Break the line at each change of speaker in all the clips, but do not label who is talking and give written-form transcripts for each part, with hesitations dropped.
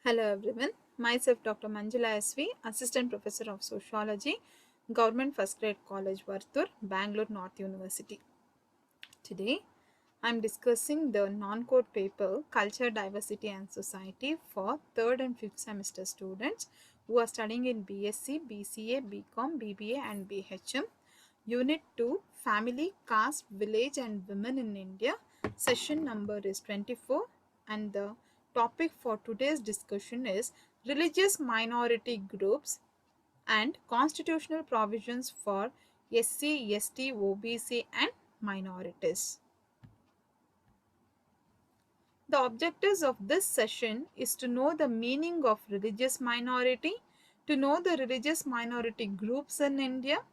Hello everyone, myself Dr. Manjula SV, Assistant Professor of Sociology, Government First Grade College, Varthur, Bangalore North University. Today, I am discussing the non-code paper Culture, Diversity and Society for 3rd and 5th semester students who are studying in BSc, BCA, BCom, BBA and BHM. Unit 2, Family, Caste, Village and Women in India. Session number is 24 and the topic for today's discussion is religious minority groups and constitutional provisions for SC, ST, OBC and minorities. The objectives of this session is to know the meaning of religious minority, to know the religious minority groups in India,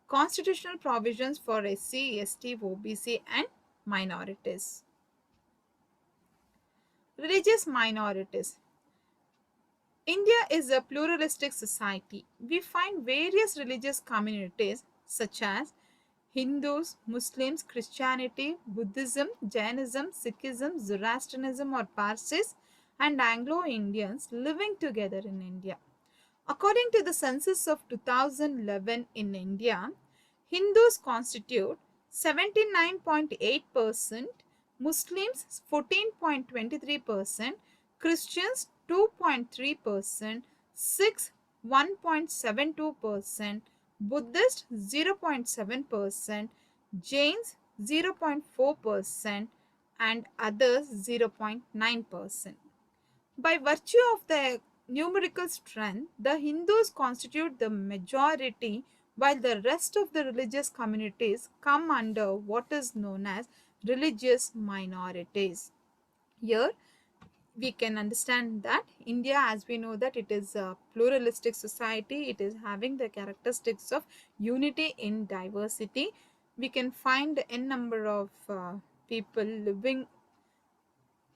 constitutional provisions for SC, ST, OBC and minorities. Religious minorities. India is a pluralistic society. We find various religious communities such as Hindus, Muslims, Christianity, Buddhism, Jainism, Sikhism, Zoroastrianism or Parsis and Anglo-Indians living together in India. According to the census of 2011 in India, Hindus constitute 79.8%, Muslims 14.23%, Christians 2.3%, Sikhs 1.72%, Buddhists 0.7%, Jains 0.4%, and others 0.9%. By virtue of their numerical strength, the Hindus constitute the majority while the rest of the religious communities come under what is known as religious minorities. Here, we can understand that India, as we know that it is a pluralistic society, it is having the characteristics of unity in diversity. We can find n number of people living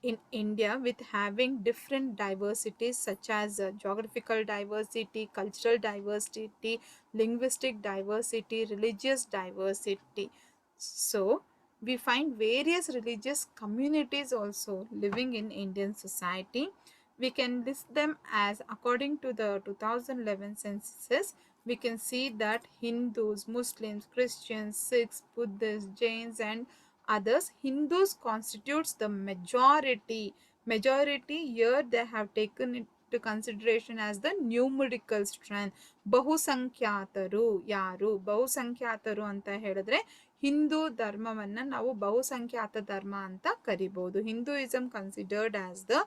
in India with having different diversities such as geographical diversity, cultural diversity, linguistic diversity, religious diversity. So, we find various religious communities also living in Indian society. We can list them as according to the 2011 census. We can see that Hindus, Muslims, Christians, Sikhs, Buddhists, Jains and others. Hindus constitutes the majority here they have taken into consideration as the numerical strength. ಬಹುಸಂಖ್ಯಾತರು ಯಾರು? ಬಹುಸಂಖ್ಯಾತರು ಅಂತ ಹೇಳಿದ್ರೆ ಹಿಂದೂ ಧರ್ಮವನ್ನ ನಾವು ಬಹುಸಂಖ್ಯಾತ ಧರ್ಮ ಅಂತ ಕರಿಬಹುದು. Hinduism considered as the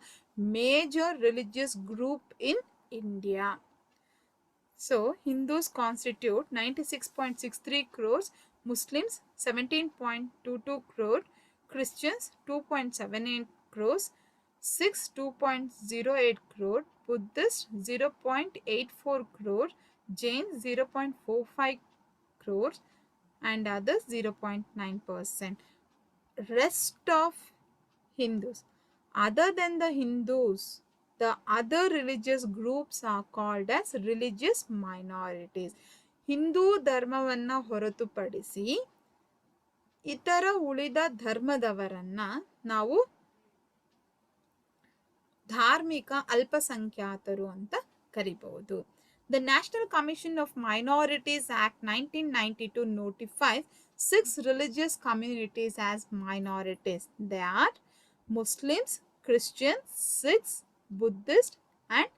major religious group in India. So, Hindus constitute 96.63 crores, Muslims 17.22 crore, Christians 2.78 crores, Sikhs 2.08 crore, Buddhists 0.84 crore, Jains 0.45 crores and others 0.9%. Rest of Hindus. Other than the Hindus, the other religious groups are called as religious minorities. Hindu ಧರ್ಮವನ್ನ ಹೊರತುಪಡಿಸಿ ಇತರ ಉಳಿದ ಧರ್ಮದವರನ್ನ ನಾವು ಧಾರ್ಮಿಕ ಅಲ್ಪಸಂಖ್ಯಾತರು ಅಂತ ಕರಿಬಹುದು. The National Commission of Minorities Act 1992 notifies 6 religious communities as minorities. They are Muslims, Christians, Sikhs, Buddhists and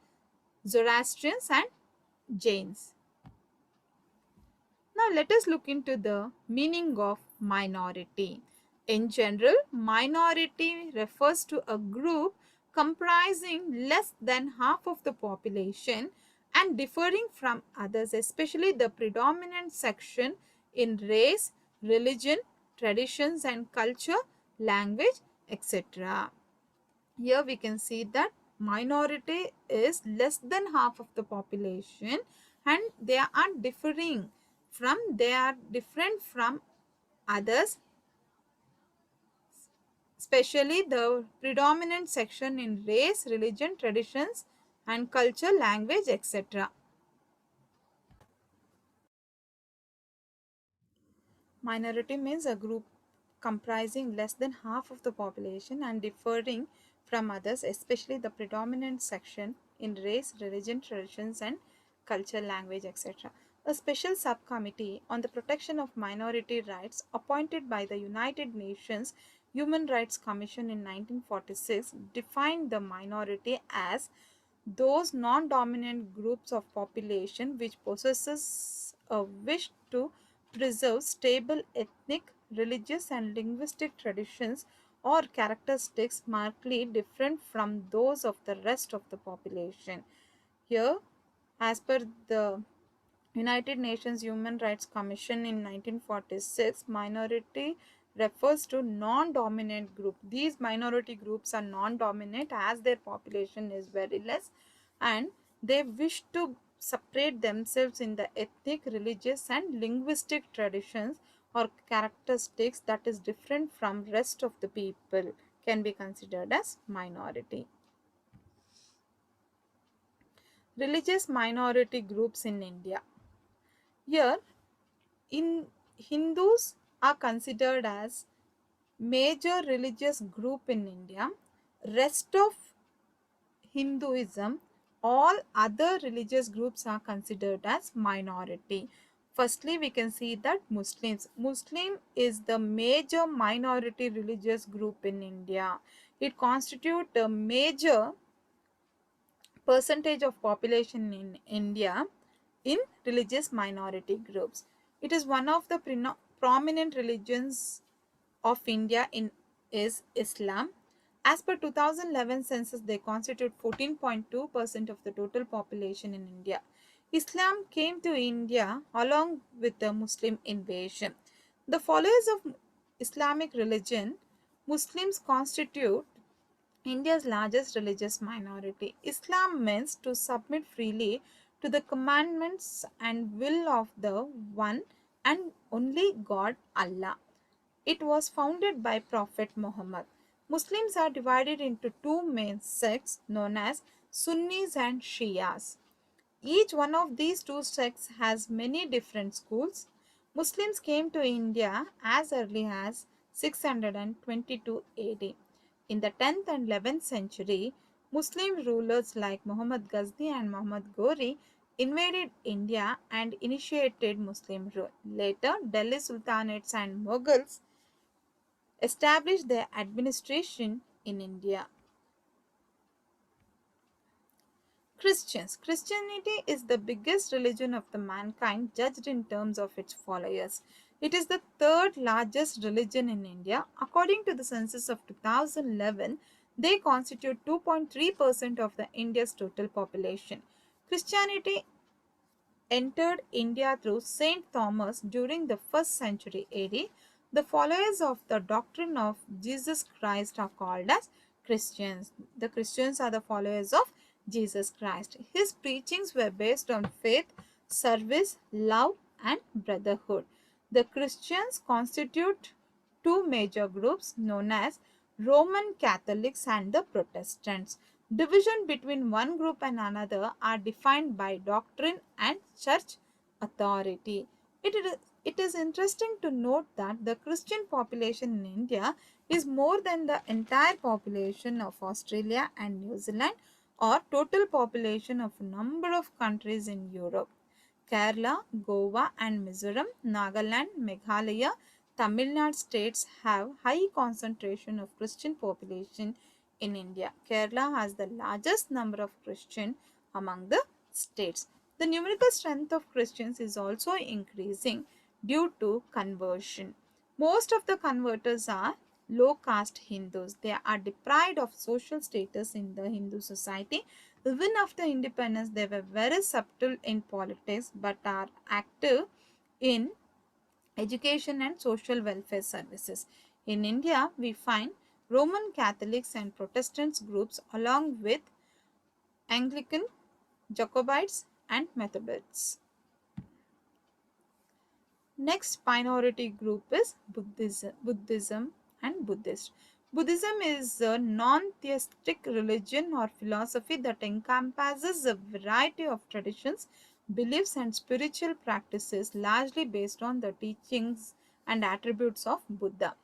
Zoroastrians and Jains. Now let us look into the meaning of minority. In general, minority refers to a group comprising less than half of the population and differing from others, especially the predominant section in race, religion, traditions and culture, language, etc. Here we can see that minority is less than half of the population and they are different from others, especially the predominant section in race, religion, traditions and culture, language, etc. Minority means a group comprising less than half of the population and differing from others, especially the predominant section in race, religion, traditions, and culture, language, etc. A special subcommittee on the protection of minority rights, appointed by the United Nations Human Rights Commission in 1946, defined the minority as those non-dominant groups of population which possesses a wish to preserve stable ethnic, religious and linguistic traditions or characteristics markedly different from those of the rest of the population. Here, as per the United Nations Human Rights Commission in 1946, minority refers to non-dominant group. These minority groups are non-dominant as their population is very less, and they wish to separate themselves in the ethnic, religious and linguistic traditions or characteristics that is different from rest of the people can be considered as minority. Religious minority groups in India. Here, in Hindus are considered as major religious group in India. Rest of Hinduism, all other religious groups are considered as minority. Firstly, we can see that Muslim is the major minority religious group in India. It constitutes a major percentage of population in India in religious minority groups. It is one of the prominent religions of India in is Islam. As per 2011 census, they constitute 14.2% of the total population in India. Islam came to India along with the Muslim invasion. The followers of Islamic religion, Muslims constitute India's largest religious minority. Islam means to submit freely to the commandments and will of the one and only God, Allah. It was founded by Prophet Muhammad. Muslims are divided into two main sects known as Sunnis and Shias. Each one of these two sects has many different schools. Muslims came to India as early as 622 AD. In the 10th and 11th century, Muslim rulers like Muhammad Ghazni and Muhammad Ghori invaded India and initiated Muslim rule. Later, Delhi Sultanates and Mughals established their administration in India. Christianity is the biggest religion of the mankind judged in terms of its followers. It is the third largest religion in India. According to the census of 2011, they constitute 2.3% of the India's total population. Christianity entered India through Saint Thomas during the 1st century AD. The followers of the doctrine of Jesus Christ are called as Christians. The Christians are the followers of Jesus Christ. His preachings were based on faith, service, love, and brotherhood. The Christians constitute two major groups known as Roman Catholics and the Protestants. Division between one group and another are defined by doctrine and church authority. It is interesting to note that the Christian population in India is more than the entire population of Australia and New Zealand or total population of a number of countries in Europe. Kerala, Goa and Mizoram, Nagaland, Meghalaya, Tamil Nadu states have high concentration of Christian population in India. Kerala has the largest number of Christian among the states. The numerical strength of Christians is also increasing due to conversion. Most of the converters are low caste Hindus. They are deprived of social status in the Hindu society. Even after independence, they were very subtle in politics but are active in education and social welfare services. In India, we find Roman Catholics and Protestants groups along with Anglican, Jacobites and Methodists. Next minority group is Buddhism and Buddhist. Buddhism is a non-theistic religion or philosophy that encompasses a variety of traditions, beliefs and spiritual practices largely based on the teachings and attributes of Buddha.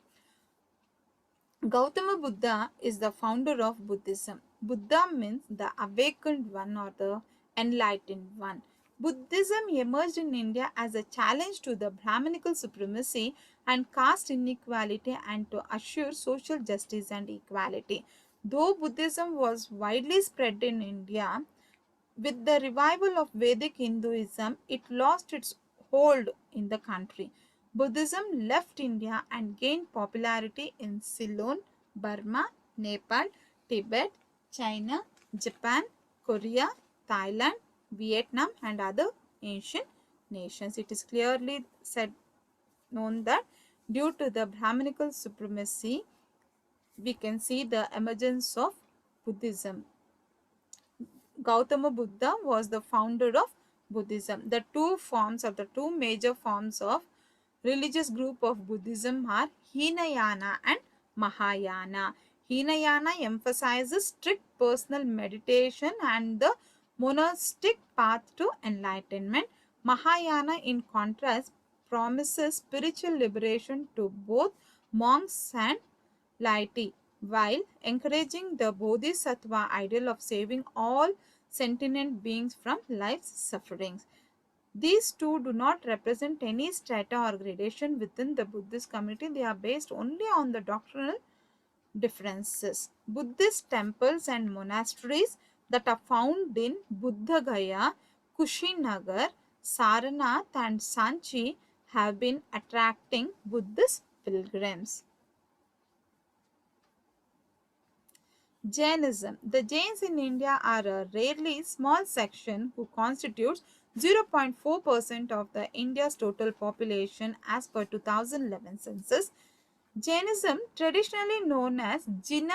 Gautama Buddha is the founder of Buddhism. Buddha means the awakened one or the enlightened one. Buddhism emerged in India as a challenge to the Brahminical supremacy and caste inequality and to assure social justice and equality. Though Buddhism was widely spread in India, with the revival of Vedic Hinduism, it lost its hold in the country. Buddhism left India and gained popularity in Ceylon, Burma, Nepal, Tibet, China, Japan, Korea, Thailand, Vietnam, and other ancient nations. It is clearly said known that due to the Brahminical supremacy, we can see the emergence of Buddhism. Gautama Buddha was the founder of Buddhism. The two major forms of religious group of Buddhism are Hinayana and Mahayana. Hinayana emphasizes strict personal meditation and the monastic path to enlightenment. Mahayana, in contrast, promises spiritual liberation to both monks and laity, while encouraging the bodhisattva ideal of saving all sentient beings from life's sufferings. These two do not represent any strata or gradation within the Buddhist community. They are based only on the doctrinal differences. Buddhist temples and monasteries that are found in Buddha Gaya, Kushinagar, Saranath, and Sanchi have been attracting Buddhist pilgrims. Jainism. The Jains in India are a rarely small section who constitutes 0.4% of the India's total population as per 2011 census. Jainism, traditionally known as Jina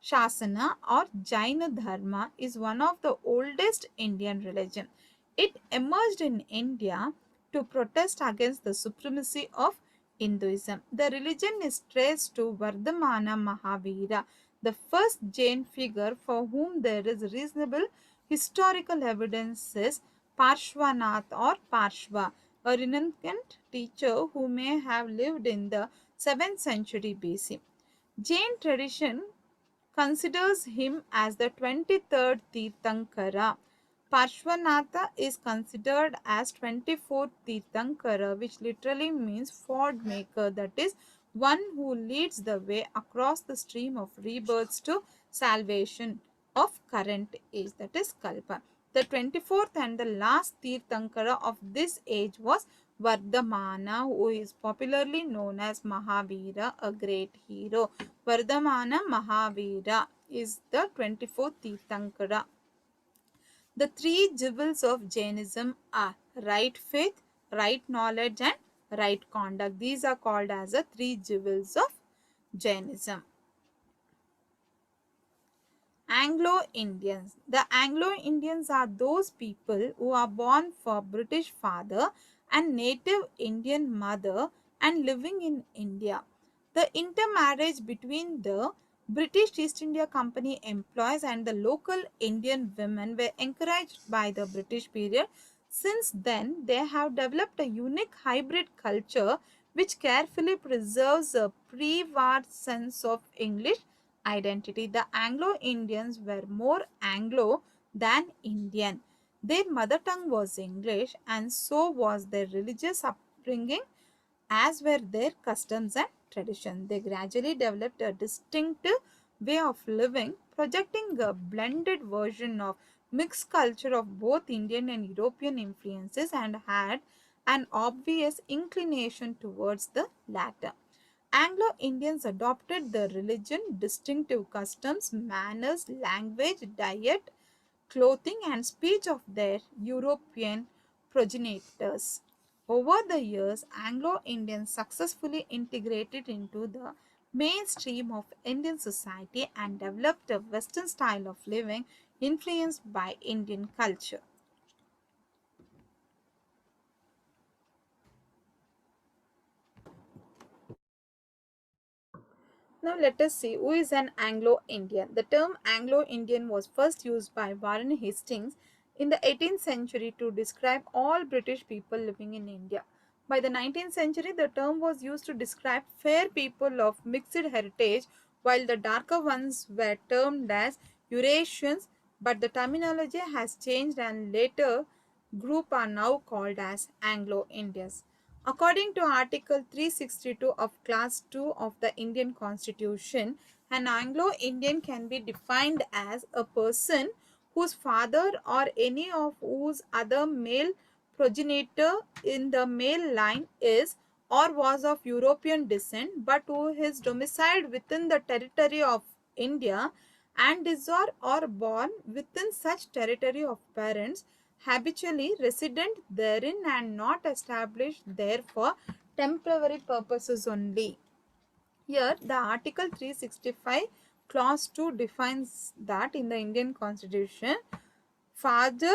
Shasana or Jaina Dharma, is one of the oldest Indian religion. It emerged in India to protest against the supremacy of Hinduism. The religion is traced to Vardhamana Mahavira, the first Jain figure for whom there is reasonable historical evidence is Parshvanath or Parshva, a reluctant teacher who may have lived in the 7th century BC. Jain tradition considers him as the 23rd Tirthankara. Parshvanatha is considered as 24th Tirthankara, which literally means ford maker, that is, one who leads the way across the stream of rebirths to salvation of current age, that is Kalpa. The 24th and the last Tirthankara of this age was Vardhamana, who is popularly known as Mahavira, a great hero. Vardhamana Mahavira is the 24th Tirthankara. The three jewels of Jainism are right faith, right knowledge, and right conduct. These are called as the three jewels of Jainism. Anglo-Indians. The Anglo-Indians are those people who are born for British father and native Indian mother and living in India. The intermarriage between the British East India Company employees and the local Indian women were encouraged by the British period. Since then, they have developed a unique hybrid culture which carefully preserves a pre-war sense of English identity. The Anglo-Indians were more Anglo than Indian. Their mother tongue was English and so was their religious upbringing as were their customs and traditions. They gradually developed a distinctive way of living, projecting a blended version of mixed culture of both Indian and European influences and had an obvious inclination towards the latter. Anglo-Indians adopted the religion, distinctive customs, manners, language, diet, clothing, and speech of their European progenitors. Over the years, Anglo-Indians successfully integrated into the mainstream of Indian society and developed a Western style of living influenced by Indian culture. Now let us see who is an Anglo-Indian. The term Anglo-Indian was first used by Warren Hastings in the 18th century to describe all British people living in India. By the 19th century, the term was used to describe fair people of mixed heritage while the darker ones were termed as Eurasians, but the terminology has changed and later group are now called as Anglo-Indians. According to Article 362 of Class 2 of the Indian Constitution, an Anglo-Indian can be defined as a person whose father or any of whose other male progenitor in the male line is or was of European descent but who is domiciled within the territory of India and is or born within such territory of parents habitually resident therein and not established there for temporary purposes only. Here, the Article 365 Clause 2 defines that in the Indian Constitution, father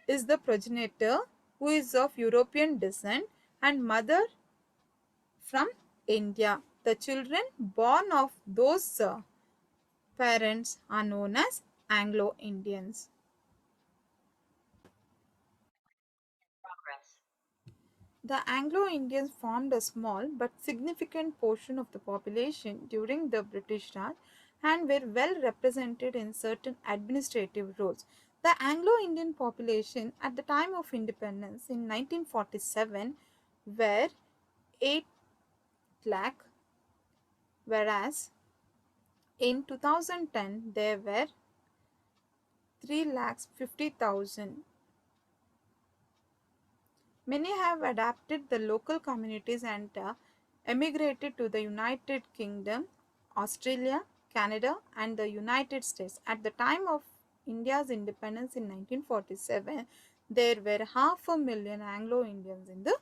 is the progenitor who is of European descent and mother from India. The children born of those parents are known as Anglo-Indians. The Anglo-Indians formed a small but significant portion of the population during the British Raj and were well represented in certain administrative roles. The Anglo-Indian population at the time of independence in 1947 were 8 lakh, whereas in 2010 there were 3 lakhs 50,000. Many have adapted the local communities and emigrated to the United Kingdom, Australia, Canada, and the United States. At the time of India's independence in 1947, there were 500,000 Anglo Indians in the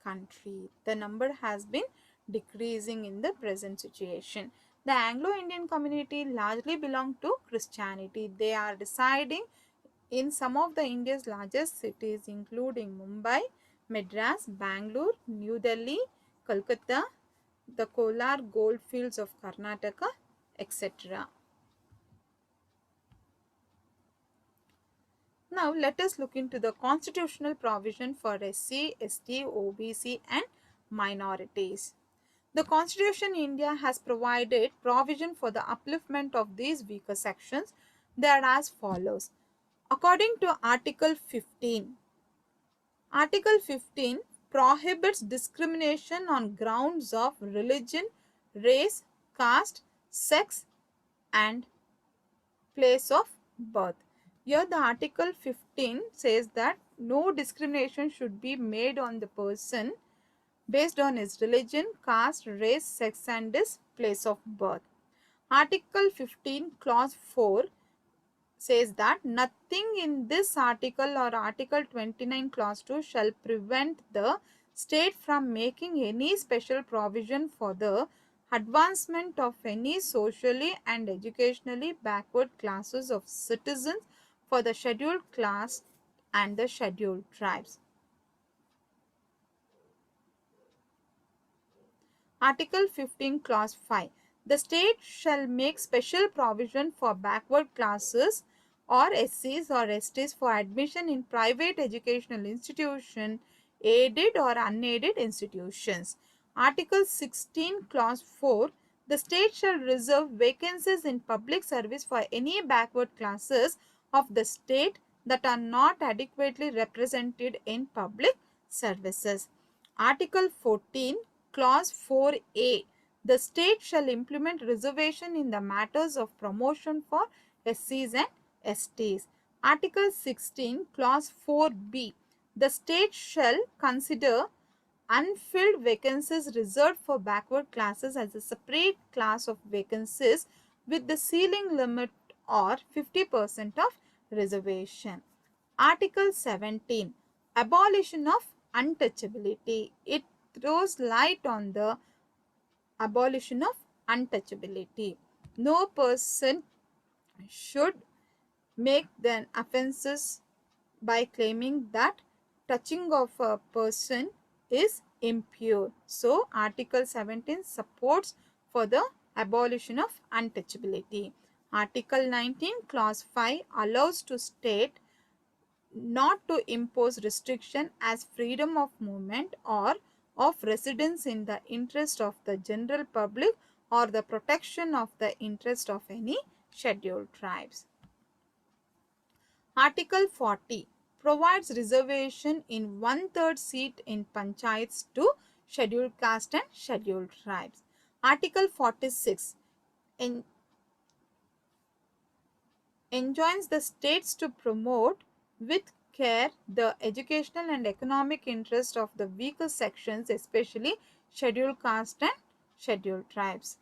country. The number has been decreasing in the present situation. The Anglo Indian community largely belong to Christianity. They are residing in some of the India's largest cities including Mumbai, Madras, Bangalore, New Delhi, Kolkata, the Kolar goldfields of Karnataka, etc. Now let us look into the constitutional provision for SC, ST, OBC and minorities. The Constitution in India has provided provision for the upliftment of these weaker sections. They are as follows. According to Article 15 prohibits discrimination on grounds of religion, race, caste, sex, and place of birth. Here, the Article 15 says that no discrimination should be made on the person based on his religion, caste, race, sex, and his place of birth. Article 15, Clause 4 says that nothing in this article or Article 29 Clause 2 shall prevent the state from making any special provision for the advancement of any socially and educationally backward classes of citizens for the scheduled class and the scheduled tribes. Article 15 Clause 5. The state shall make special provision for backward classes or SCs or STs for admission in private educational institutions, aided or unaided institutions. Article 16 Clause 4. The state shall reserve vacancies in public service for any backward classes of the state that are not adequately represented in public services. Article 14 Clause 4A. The state shall implement reservation in the matters of promotion for SCs and STs. Article 16 Clause 4B. The state shall consider unfilled vacancies reserved for backward classes as a separate class of vacancies with the ceiling limit or 50% of reservation. Article 17. Abolition of untouchability. It throws light on the abolition of untouchability. No person should make the offenses by claiming that touching of a person is impure. So, Article 17 supports for the abolition of untouchability. Article 19, Clause 5 allows to state not to impose restriction as freedom of movement or of residence in the interest of the general public or the protection of the interest of any scheduled tribes. Article 40 provides reservation in one-third seat in panchayats to scheduled caste and scheduled tribes. Article 46 en- enjoins the states to promote with care the educational and economic interest of the weaker sections, especially scheduled caste and scheduled tribes.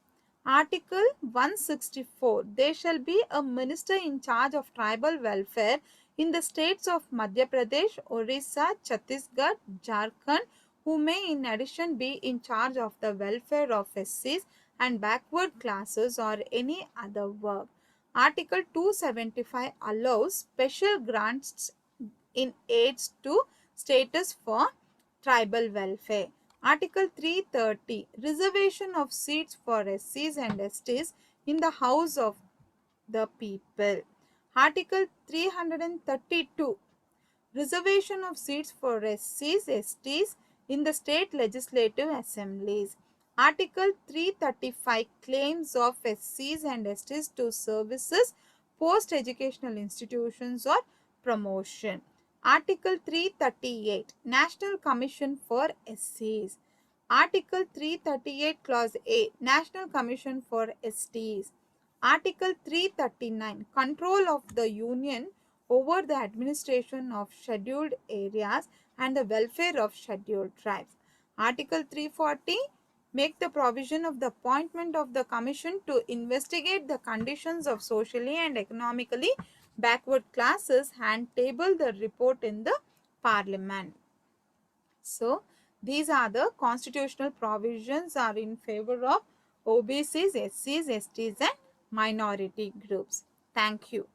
Article 164 there shall be a minister in charge of tribal welfare in the states of Madhya Pradesh, Orissa, Chhattisgarh, Jharkhand, who may in addition be in charge of the welfare of SCs and backward classes or any other work. Article 275 allows special grants in aids to status for tribal welfare. Article 330 reservation of seats for SCs and STs in the House of the People. Article 332 reservation of seats for SCs, STs in the state legislative assemblies. Article 335 claims of SCs and STs to services, post-educational institutions or promotion. Article 338 National Commission for SCs. Article 338 Clause A National Commission for STs. Article 339 Control of the Union over the administration of scheduled areas and the welfare of scheduled tribes. Article 340 make the provision of the appointment of the commission to investigate the conditions of socially and economically backward classes and table the report in the parliament. So, these are the constitutional provisions are in favor of OBCs, SCs, STs and minority groups. Thank you.